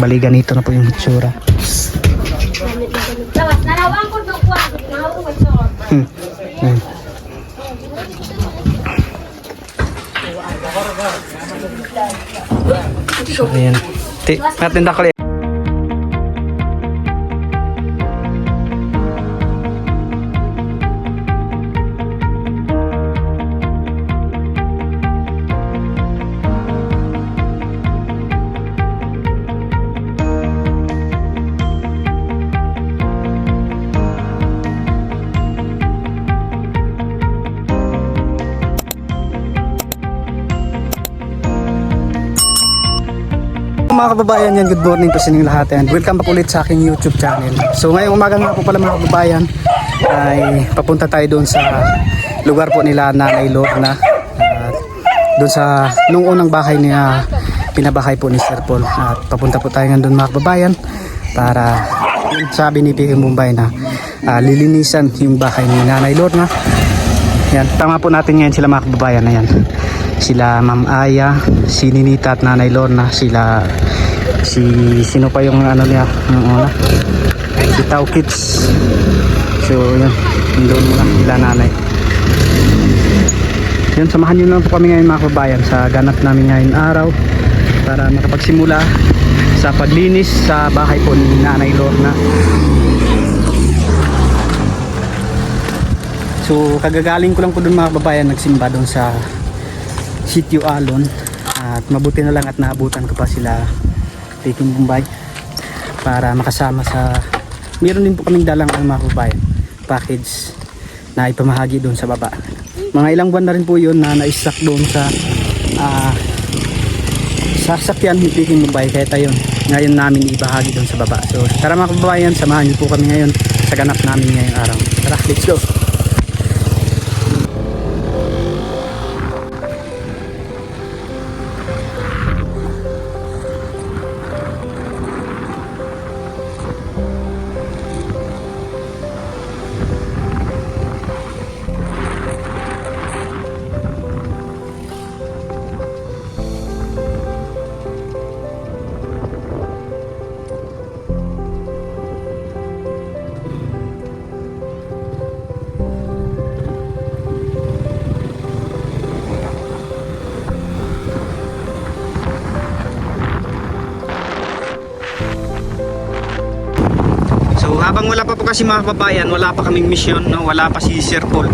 Bali ganito na po yung itsura. Ayan. So ayan. Natin dakali. Mga kababayan yan, good morning po sa inyong lahat and welcome back ulit sa aking YouTube channel. So ngayong umaga nga po pala mga kababayan ay papunta tayo doon sa lugar po nila Nanay Lorna, doon sa nung unang bahay niya pinabahay po ni Sir Paul, at papunta po tayo nga doon mga kababayan para yung sabi ni Piking Bombay na lilinisan yung bahay ni Nanay Lorna. Yan, tama po natin ngayon sila mga kababayan na yan. Sila Ma'am Aya, si Ninita at Nanay Lorna, sino pa yung ano niya, si Tao Kids. So yun, doon muna sila nanay. Yun, samahan nyo lang po kami ngayon mga kababayan sa ganap namin ngayon araw para makapagsimula sa paglinis sa bahay po ni Nanay Lorna. So kagagaling ko lang po doon mga kababayan, nagsimba doon sa Sitio Alon, at mabuti na lang at naabutan ko pa sila Piking Bombay para makasama sa meron din po kaming dalang mga kababayan package na ipamahagi doon sa baba. Mga ilang buwan na rin po yun na na-stock doon sa sasakyan ni Piking Bombay, kaya tayo ngayon namin ibahagi doon sa baba. So tara mga kababayan, samahan niyo po kami ngayon sa ganap namin ngayong araw. Tara, let's go! Habang wala pa po kasi mga kababayan, wala pa kaming mission, no? Wala pa si Sir Paul,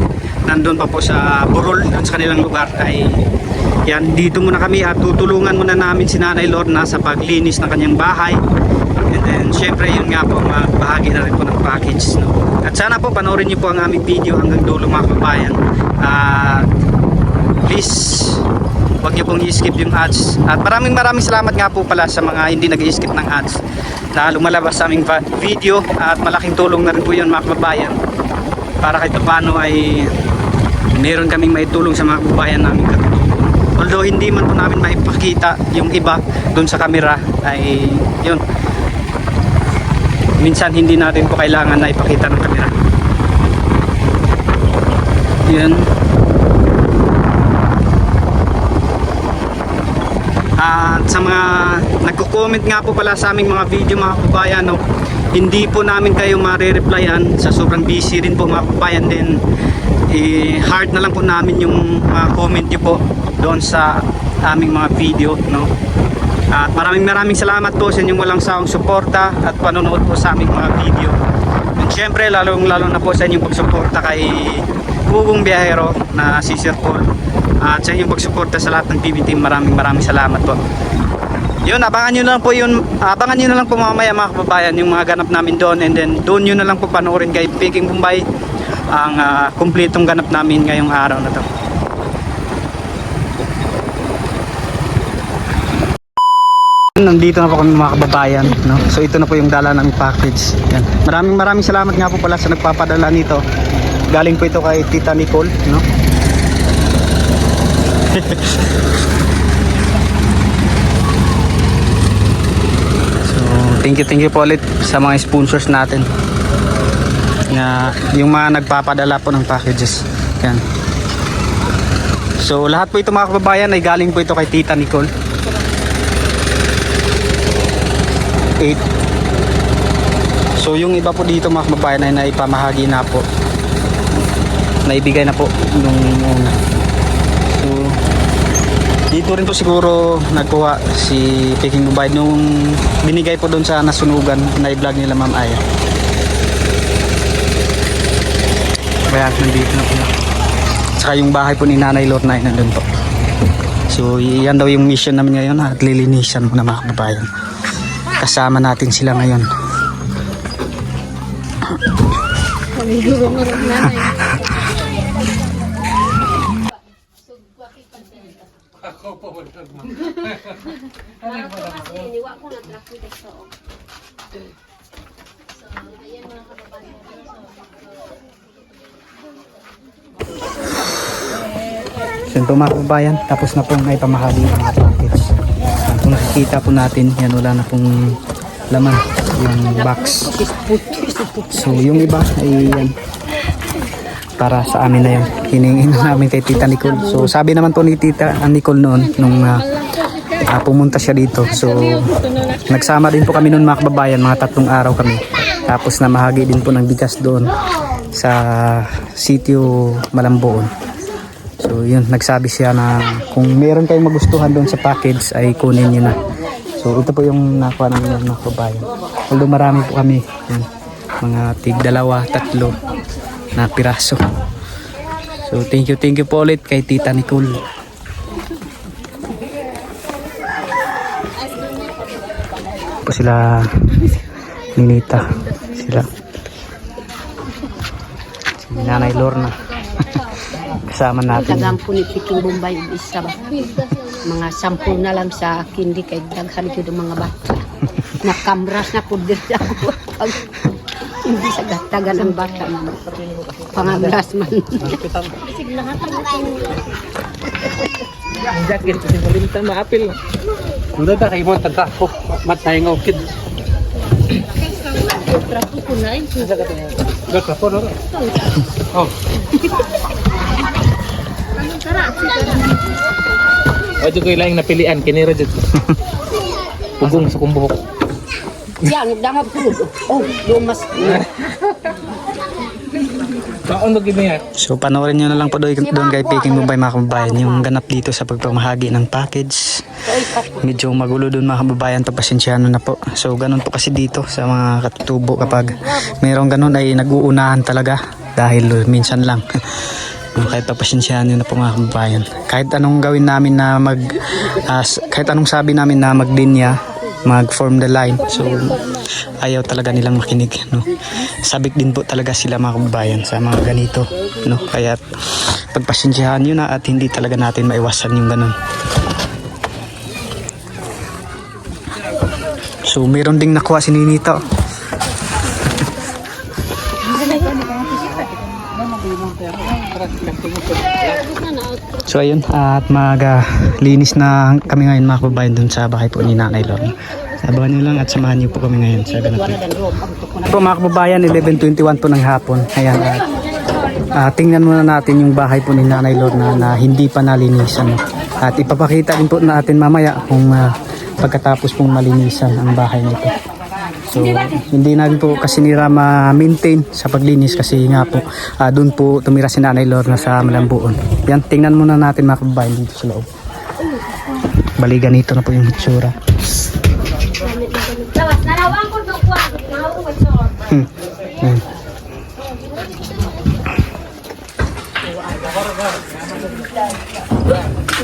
nandun pa po sa Burol, sa kanilang lugar, ay yan, dito muna kami at tutulungan muna namin si Nanay Lorna sa paglinis ng kanyang bahay. And then syempre yun nga po, bahagi na rin po ng package, no? At sana po panoorin niyo po ang aming video hanggang dulo mga kababayan. Please huwag niyo pong i-skip yung ads, at maraming salamat nga po pala sa mga hindi nag-i-skip ng ads na lumalabas sa aming video, at malaking tulong na rin po yun mga kababayan para kahit paano ay meron kaming maitulong sa mga kababayan namin katulong. Although hindi man po namin maipakita yung iba doon sa camera, ay yun, minsan hindi natin po kailangan na ipakita ng camera. Yun. At sa mga nagko-comment nga po pala sa aming mga video mga kababayan, no, hindi po namin kayo mare-replyan sa sobrang busy rin po mga kababayan, din heart na lang po namin yung comment nyo po doon sa aming mga video, no. At maraming salamat po sa inyong walang sawang suporta at panonood po sa aming mga video. And syempre lalo na po sa inyong pagsuporta kay Bugong Biyahero na si Sir Paul, at sa inyong pagsuporta sa lahat ng TV team. Maraming salamat po. Yun, abangan nyo na lang po mamaya mga kababayan yung mga ganap namin doon, and then doon nyo na lang po panoorin kay Piking Bombay ang kumpletong ganap namin ngayong araw na to. Nandito na po kami mga kababayan, no? So ito na po yung dala ng package. Yan. Maraming salamat nga po pala sa nagpapadala nito. Galing po ito kay Tita Nicole, no? So thank you po ulit sa mga sponsors natin na yung mga nagpapadala po ng packages. Yan. So lahat po ito mga kababayan ay galing po ito kay Tita Nicole. So yung iba po dito mga kababayan ay naipamahagi na po. Naibigay na po nung una. So dito rin po siguro nagkuha si Peking Dubai nung binigay po doon sa nasunugan na i-vlog nila Ma'am Aya. Kaya nandito na po. Saka yung bahay po ni Nanay Lorna ay nandun po. So yan daw yung mission namin ngayon at lilinisan mo na mga kababayan. Kasama natin sila ngayon. So ito mga kababayan, tapos na pong ay pamahagi ng mga package. Kung nakikita po natin, yan wala na pong laman yung box. So yung iba ay yan para sa amin na yun. Hiningin na namin kay Tita Nicole. So sabi naman po ni Tita Nicole noon nung pumunta siya dito. So nagsama din po kami noon mga kababayan, mga 3 araw kami. Tapos namahagi din po ng bigas doon sa sitio Malamboon. So yun, nagsabi siya na kung meron kayong magustuhan doon sa package ay kunin nyo na. So ito po yung nakuha namin mga kababayan. Although marami po kami, yun, mga tig 2, 3 na piraso. So thank you po ulit kay Tita Nicole. Po sila Ninita, sila si Nanay Lorna. Kasama natin. Tagampo ni Peking Bombay isa ba? Mga 10 na lang sa akin, di kay daghan gyud mga bata. Nakamras na pud diri ako. Hindi sa gatagan ang bata man. Pangabras man. Jacket kasi malimtan maapil. Udah ta kay mo tanta ko matay nga kid. Trapo ko na yun. Trapo no. Oh. Ojo ko ilang napilian kini ra jud. Pugong sa kumbuhok. Yan, dangap ko. Oh, lumas. Kaon do gid niya. So panoorin nyo na lang po doon kay Peking Bombay mga kababayan yung ganap dito sa pagpamahagi ng package. Medyo magulo doon mga kababayan, pagpasensyahan na po. So ganun po kasi dito sa mga katutubo, kapag mayroong ganun ay nag-uunahan talaga dahil minsan lang. Kahit pagpasensyahan nyo na po mga kababayan. Kahit anong gawin namin na kahit anong sabi namin na maglinya, mag-form the line. So ayaw talaga nilang makinig, no. Sabik din po talaga sila mga kababayan sa mga ganito, no. Kaya pagpasensyahan nyo na at hindi talaga natin maiwasan yung ganun. So meron ding nakuha si Ninita. So ayun, at linis na kami ngayon mga kababayan dun sa bahay po ni Nanay Lorna. Abangan nyo lang at samahan nyo po kami ngayon sa ganap. Po mga kababayan, 11:21 po ng hapon. Ayan, tingnan muna natin yung bahay po ni Nanay Lorna na hindi pa nalinisan. At ipapakita din po natin mamaya kung pagkatapos pong malinisan ang bahay nito. So hindi natin po kasi nila ma-maintain sa paglinis kasi nga po doon po tumira si Nanay Lorna sa Malambuon. Yan, tingnan muna natin mga kababayan dito sa loob. Bali ganito na po yung itsura.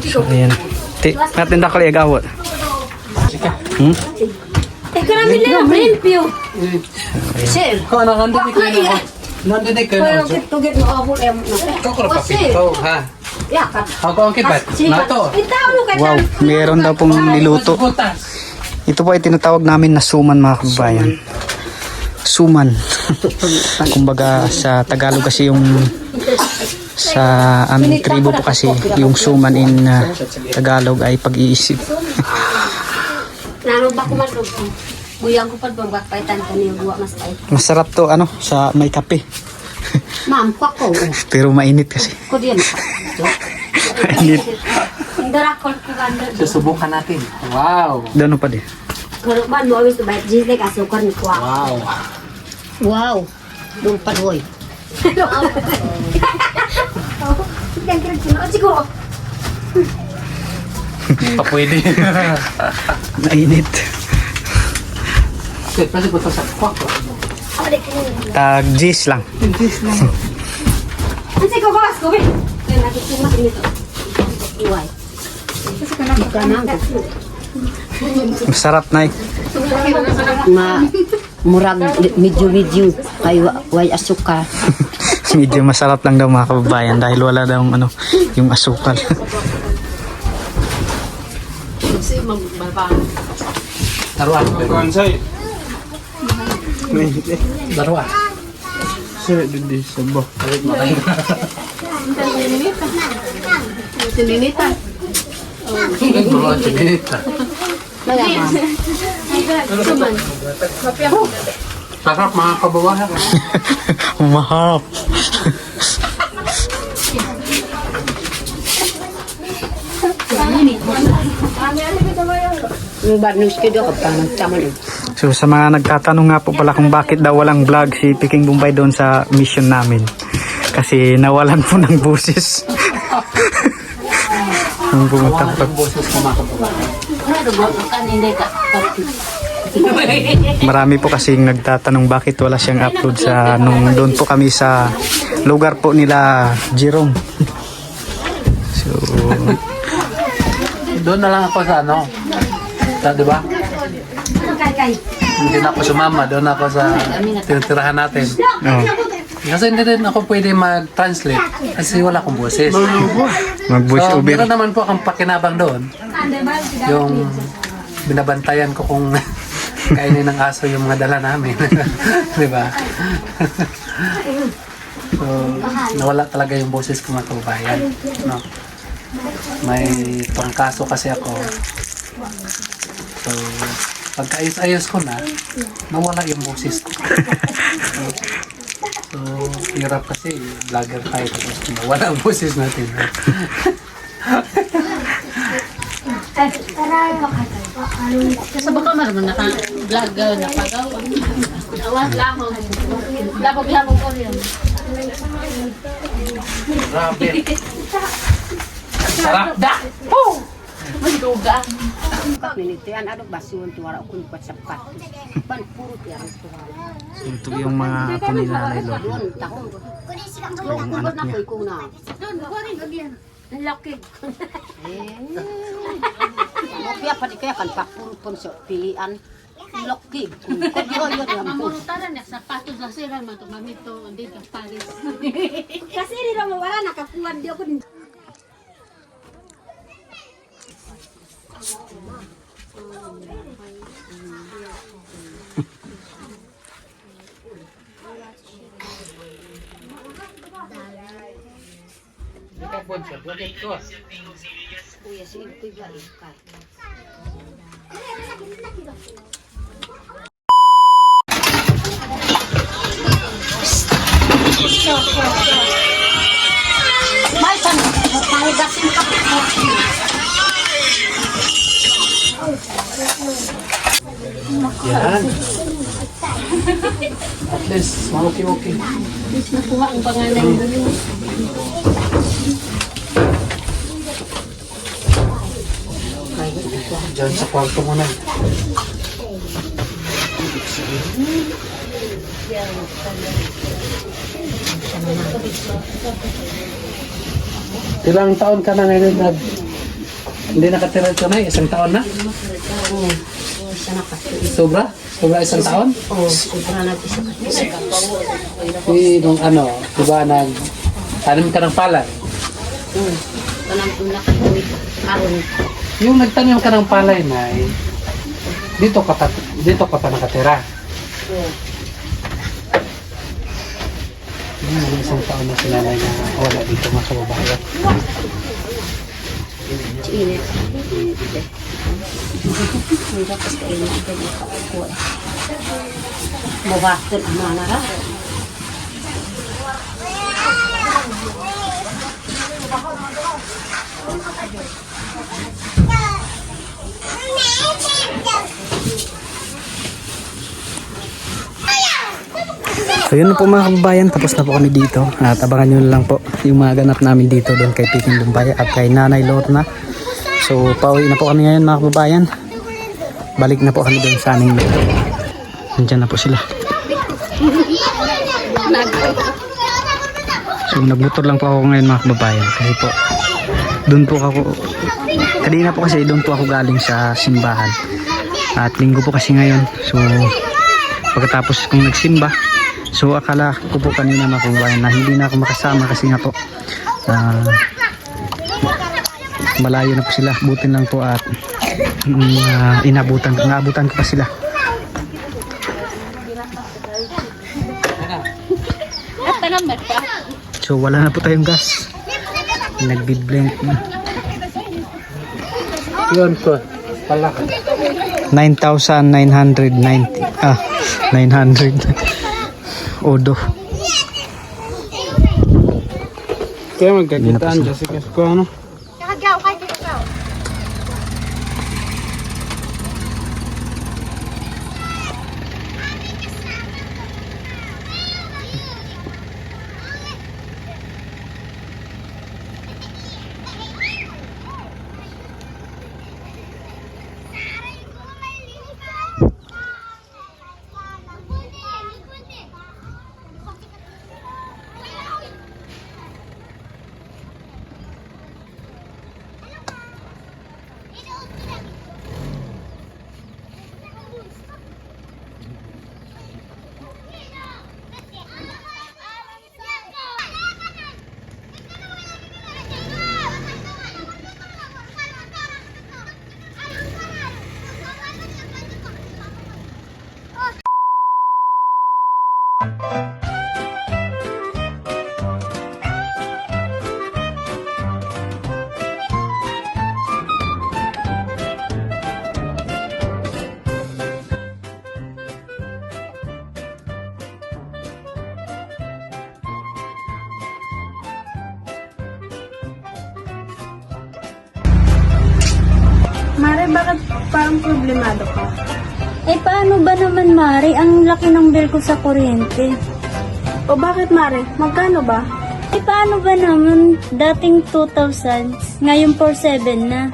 So ayan. Natin na kali agawat. Kami lang limpyo. Sir. Ko ana kan dik na. Nande dik Pero na. tugit mo abot em. Ko ko pa pito ha. Ya ka. Ako ang kibat. Nato. Itaw no kay. Wow, meron daw pong niluto. Ito po ay tinatawag namin na suman mga kababayan. Suman. Kumbaga sa Tagalog kasi yung sa aming tribo po kasi yung suman in Tagalog ay pag-iisip. Naro ba ko man ug. Buyang ko pa bang paitan kaniya buwa mas tay. Masarap to ano sa may kape. Ma'am, ko. Pero mainit kasi. Ko diyan. Mainit. Darakol ko ganda. Susubukan natin. Wow. Dano pa di. Kalau ban mau habis tu baik jenis ni kasih ukar ni kuat. Wow. Wow. Lumpan hoy. Yang kira cuma ciku. Pa pwede. Mainit. Okay, pwede ko to sa kwak. Tag G's lang. Nanti kau bawa kau bin. Dan aku cuma ini tu. Iway. Kanang ko. Masarap na Murag medyo kay way asukal. Medyo masarap lang daw mga kababayan dahil wala daw yung asukal. Taruan. Taruan. Sir, hindi sabo. Taruan chinita. Sarap mga kababayan. Mahap. Yung bad news ko doon kapag nagtaman. So sa mga nagtatanong nga po pala kung bakit daw walang vlog si Peking Bombay doon sa mission namin. Kasi nawalan po ng busis. Nung pumunta po. Boses ko mga kababayan. Marami po kasing nagtatanong bakit wala siyang upload sa nung doon po kami sa lugar po nila Jerome. So Doon na lang ako sa di ba? Hindi na ako sumama, doon ako sa tinitirahan natin. oh, Kasi hindi rin ako pwede mag-translate kasi wala akong boses. mag-voice So, over. meron naman po akong pakinabang doon. Yung binabantayan ko kung kainin ng aso yung mga dala namin. Di ba? So, nawala talaga yung boses ko mga kababayan. No? May pangkaso kasi ako. So, pagkaayos-ayos ko na, nawala yung boses ko. So, hirap kasi, vlogger tayo tapos nawala ang boses natin. Sa baka marunong naka-vlog na pagaw. Awas lamang. Labog-labog ko yun. Grabe. Sarap da! Menduga. Minitian aduk basuhan tuwara kun kuat sepat. Ban purut ya tuwara. So, ito yung mga apo ni Nanay Lolo. Doon tahong. Yung anak niya. Ko na. Laki. Kaya pa di kaya kan pakpurut pun sa pilian. Loki. Kaya yun yung Mamurutaran ya sapatos na sila man to mamito hindi ka Paris. Kasi ini ramai wala nakakuan dia pun. kuya sige kuya ikat. May san panggasin ka. Yan. At least, okay. Nakuha ang pangalan mo. Diyan sa kwarto mo na. Ilang taon ka na ngayon hindi nakatira ito na? Isang taon na? Sana kasi. Sobra? Sobra isang taon? Oh, sobra na isa kasi. Nung diba tanim ka ng palay? Kanang tuna ka kuit. Aron. Yung nagtanim ka ng palay na dito ka pa nakatira. Yung isang taon na sinanay na wala dito mga kababayan. Init. Hindi ka kasi kainin ito yung kakuha. Mawasan ang mga nara. So yun na po mga kababayan, tapos na po kami dito. At abangan nyo lang po yung mga ganap namin dito doon kay Piking Bombay at kay Nanay Lorna. So pauwi na po kami ngayon mga kababayan. Balik na po kami doon sa aming lugar. Nandiyan na po sila. So nagmotor lang po ako ngayon mga kababayan. Kasi po doon po ako, kanina po kasi doon po ako galing sa simbahan. At linggo po kasi ngayon. So pagkatapos kong nagsimba, so akala ko po kanina mga kababayan na hindi na ako makasama kasi nga po malayo na po sila. Butin lang po at inabutan ko pa sila. So wala na po tayong gas. Nagbi-blink na. Yun po. Pala. 9,990. 900. Odo. Kaya magkakitaan kasi ko ano. Mare, bakit parang problemado ka? Eh, paano ba naman, Mari? Ang laki ng bill ko sa kuryente. O bakit, Mare? Magkano ba? Eh, paano ba naman? Dating 2,000, ngayon 4,700 na.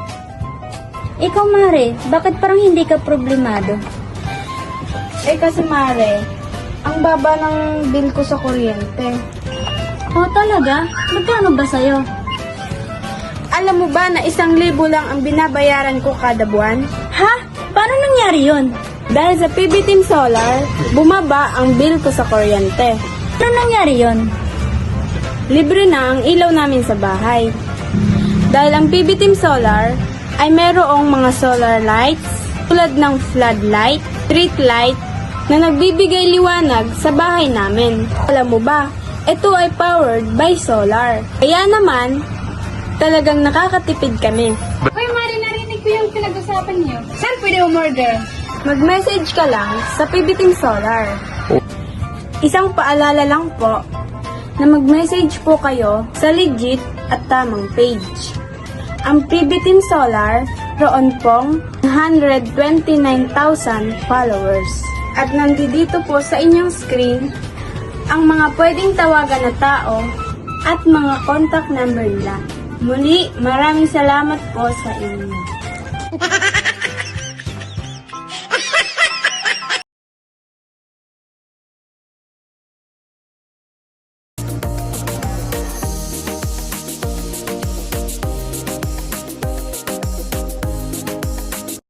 Ikaw, Mari, bakit parang hindi ka problemado? Eh kasi, Mare, ang baba ng bill ko sa kuryente. Oh, talaga? Magkano ba sa'yo? Alam mo ba na 1,000 lang ang binabayaran ko kada buwan? Ha? Paano nangyari yun? Dahil sa PB Team Solar, bumaba ang bill ko sa kuryente. Paano nangyari yun? Libre na ang ilaw namin sa bahay. Dahil ang PB Team Solar ay mayroong mga solar lights tulad ng floodlight, street light na nagbibigay liwanag sa bahay namin. Alam mo ba, ito ay powered by solar. Kaya naman, talagang nakakatipid kami. Hoy, Mari, narinig ko yung pinag-usapan niyo. Saan pwede umorder? Mag-message ka lang sa PB Team Solar. Isang paalala lang po na mag-message po kayo sa legit at tamang page. Ang PB Team Solar, roon pong 129,000 followers. At nandito po sa inyong screen ang mga pwedeng tawagan na tao at mga contact number nila. Muli, maraming salamat po sa inyo.